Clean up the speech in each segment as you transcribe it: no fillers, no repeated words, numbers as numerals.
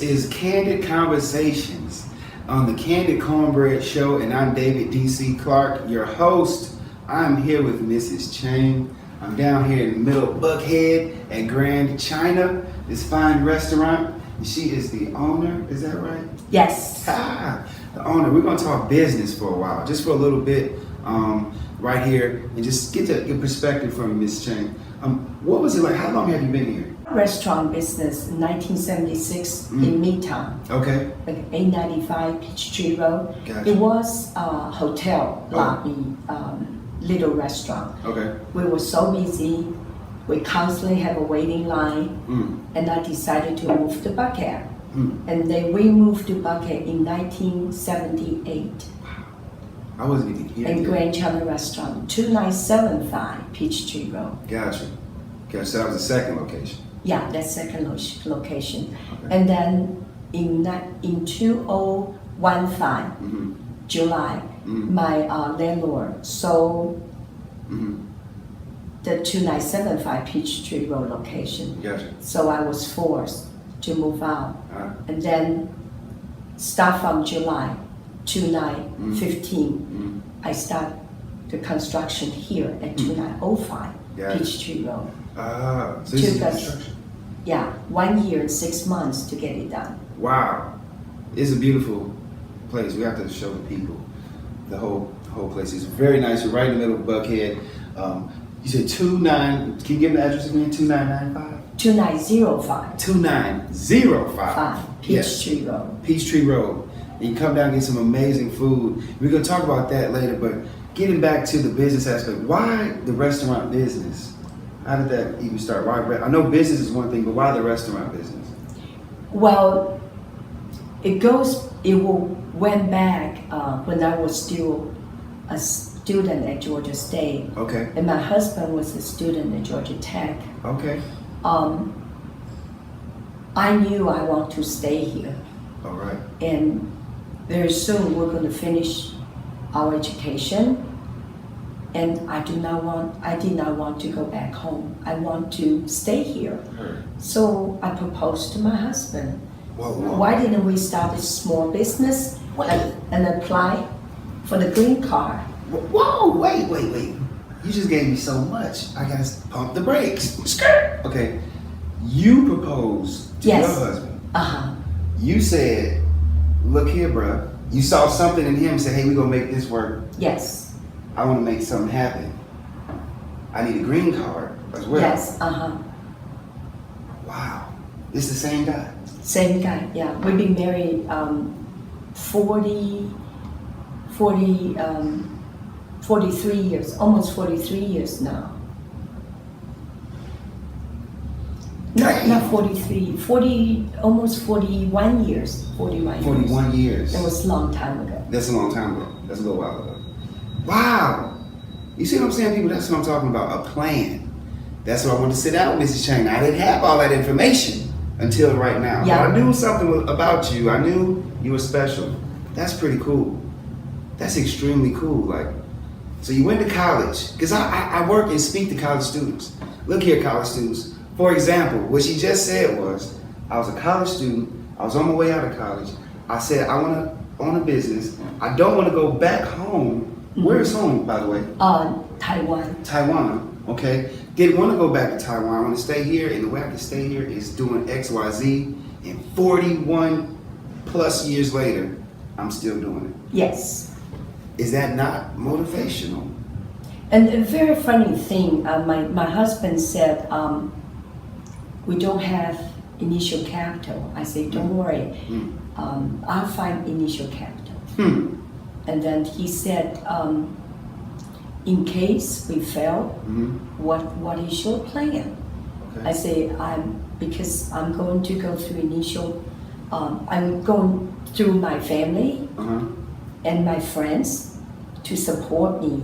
This is Candid Conversations on the Candid Cornbread Show, and I'm David D.C. Clark, your host. I'm here with Mrs. Chang. I'm down here in the middle of Buckhead at Grand China, this fine restaurant. And she is the owner, is that right? Yes. The owner. We're going to talk business for a while, just for a little bit right here, and just get your perspective from Miss Chang. What was it like? How long have you been here? Restaurant business in 1976 in Midtown. Okay. Like 895 Peachtree Road. Gotcha. It was a hotel lobby, little restaurant. Okay. We were so busy. We constantly have a waiting line. And I decided to move to Buckhead. And then we moved to Buckhead in 1978. I wasn't even here. And Grand China Restaurant, 2975 Peachtree Road. Gotcha. Okay, so that was the second location. Yeah, that's second location. Okay. And then in 2015, July, my landlord sold the 2975 Peachtree Road location. Gotcha. So I was forced to move out. And then start from July 2015, I start the construction here at 2905 Peachtree Road. So this is construction. Yeah, 1 year and 6 months to get it done. Wow, it's a beautiful place. We have to show the people the whole place. It's very nice. You're right in the middle of Buckhead. You said 29. Can you give me the address again? 2995. 2905. 2905. Peachtree Road. Peachtree Road. And you come down and get some amazing food. We're gonna talk about that later. But getting back to the business aspect, why the restaurant business? How did that even start? Why? I know business is one thing, but why the restaurant business? Well, it went back when I was still a student at Georgia State. Okay. And my husband was a student at Georgia Tech. Okay. I knew I want to stay here. All right. And very soon we're going to finish our education. And I did not want to go back home. I want to stay here. So I proposed to my husband. Whoa. Why didn't we start a small business and apply for the green card? Whoa, wait. You just gave me so much. I gotta pump the brakes. Skirt. Okay. You proposed to your husband. You said, look here, bruh. You saw something in him and said, hey, we're gonna make this work. Yes. I want to make something happen. I need a green card as well. Yes, Wow. This is the same guy? Same guy, yeah. We've been married 43 years, almost 43 years now. Not 43, almost 41 years. 41 years. That was a long time ago. That's a long time ago. That's a little while ago. Wow. You see what I'm saying, people? That's what I'm talking about, a plan. That's why I wanted to sit down with Mrs. Chang. I didn't have all that information until right now. Yeah. But I knew something about you. I knew you were special. That's pretty cool. That's extremely cool. Like, so you went to college. Because I work and speak to college students. Look here, college students. For example, what she just said was, I was a college student. I was on my way out of college. I said, I want to own a business. I don't want to go back home. Where is home, by the way? Taiwan. Taiwan, okay. Didn't want to go back to Taiwan. I want to stay here, and the way I can stay here is doing XYZ. And 41 plus years later, I'm still doing it. Yes. Is that not motivational? And a very funny thing, my husband said, we don't have initial capital. I said, don't worry, I'll find initial capital. And then he said, in case we fail, what is your plan? Okay. I say, because I'm going to go through initial, I'm going through my family and my friends to support me.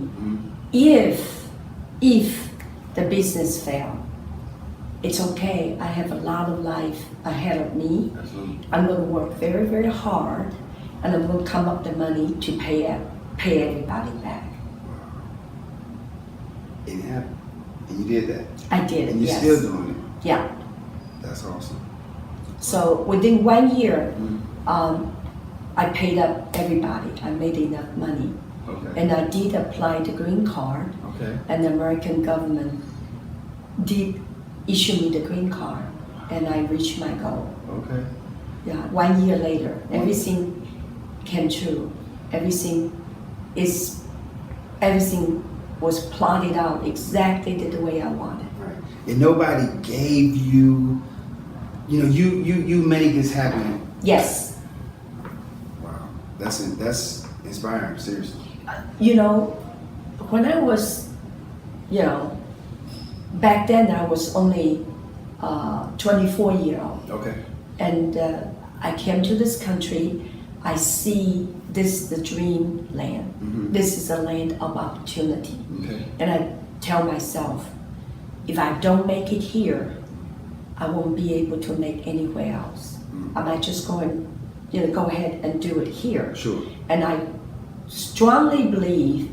If the business fail, it's okay. I have a lot of life ahead of me. I'm going to work very, very hard, and I'm going to come up the money to pay everybody back. It happened. And you did that. I did it, And you're yes. still doing it. Yeah. That's awesome. So within 1 year, I paid up everybody. I made enough money. Okay. And I did apply the green card, Okay. and the American government did issue me the green card, and I reached my goal. Okay. Yeah, 1 year later, everything came true. Everything was plotted out exactly the way I wanted. Right. And nobody gave you, you made this happen. Yes. Wow. That's inspiring, seriously. When I was, back then I was only 24-year-old. Okay. And I came to this country. I see this is the dream land. Mm-hmm. This is a land of opportunity. Okay. And I tell myself, if I don't make it here, I won't be able to make anywhere else. Mm-hmm. I might just go ahead and do it here. Sure. And I strongly believe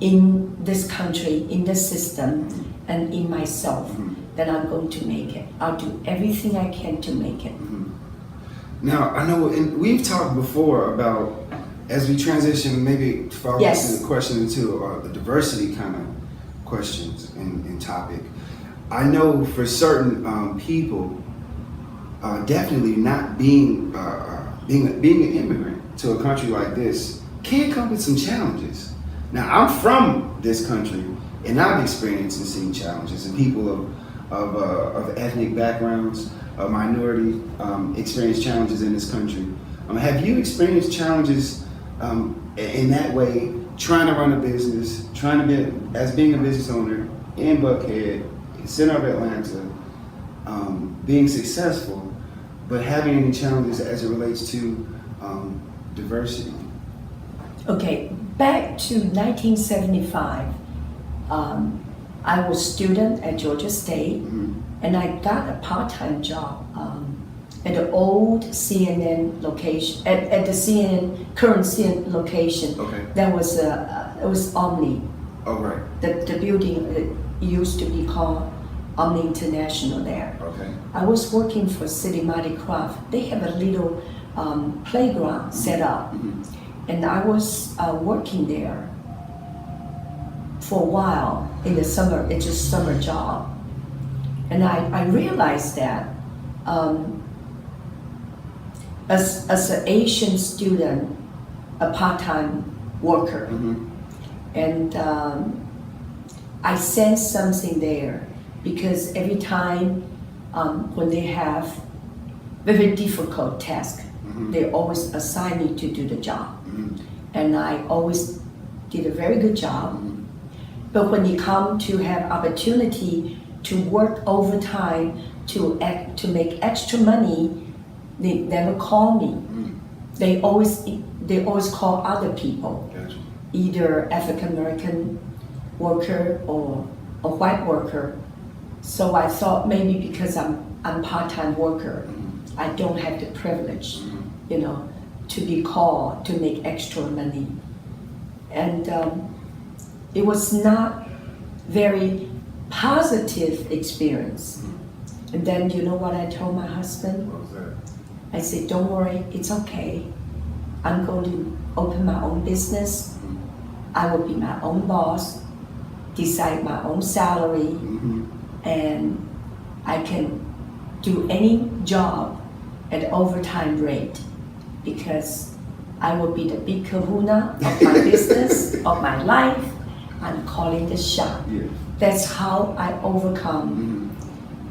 in this country, in the system, and in myself, that I'm going to make it. I'll do everything I can to make it. Now, I know, and we've talked before about, as we transition, maybe follow Yes. into the question into the diversity kind of questions and topic. I know for certain people, definitely not being an immigrant to a country like this can come with some challenges. Now, I'm from this country, and I've experienced and seen challenges, and people of ethnic backgrounds, minority experience challenges in this country. Have you experienced challenges in that way, trying to run a business, being a business owner in Buckhead, center of Atlanta, being successful, but having any challenges as it relates to diversity? Okay, back to 1975, I was student at Georgia State, and I got a part-time job at the old CNN location, at the current CNN location. Okay. That was it was Omni. Oh, right. The building it used to be called Omni International there. Okay. I was working for City Mardi Craft. They have a little playground set up, and I was working there for a while in the summer. It's just summer job, and I realized that as an Asian student, a part-time worker, and I sensed something there, because every time when they have very difficult task, they always assign me to do the job, and I always did a very good job. But when you come to have opportunity to work overtime to make extra money, they never call me. They always call other people, Gotcha. either African American worker or a white worker. So I thought maybe because I'm part-time worker, I don't have the privilege, to be called to make extra money. And it was not very positive experience. And then you know what I told my husband? What was that? I said, don't worry, it's okay. I'm going to open my own business. I will be my own boss, decide my own salary, and I can do any job at overtime rate, because I will be the big kahuna of my business, of my life. I'm calling the shot. Yeah. That's how I overcome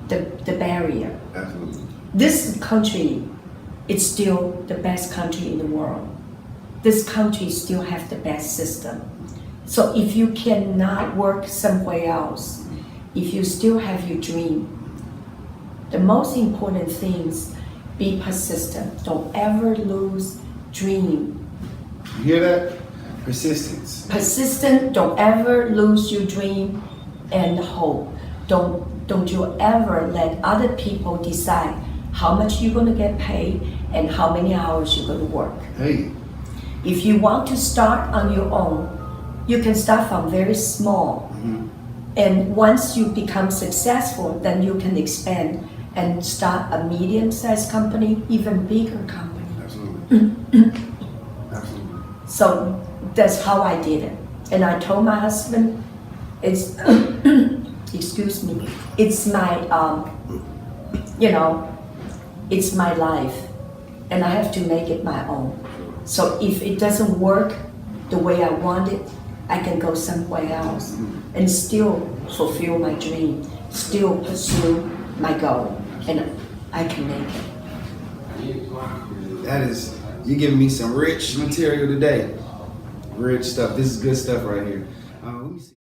the barrier. Absolutely. This country, it's still the best country in the world. This country still has the best system. So if you cannot work somewhere else, if you still have your dream, the most important things, be persistent. Don't ever lose dream. You hear that? Persistence. Persistent, don't ever lose your dream and hope. Don't you ever let other people decide how much you're going to get paid and how many hours you're going to work. Hey. If you want to start on your own, you can start from very small. And once you become successful, then you can expand and start a medium-sized company, even bigger company. Absolutely. Absolutely. So that's how I did it. And I told my husband, it's, excuse me, it's my, it's my life, and I have to make it my own. So if it doesn't work the way I want it, I can go somewhere else and still fulfill my dream, still pursue my goal, and I can make it. That is, you're giving me some rich material today. Rich stuff. This is good stuff right here. Let me see.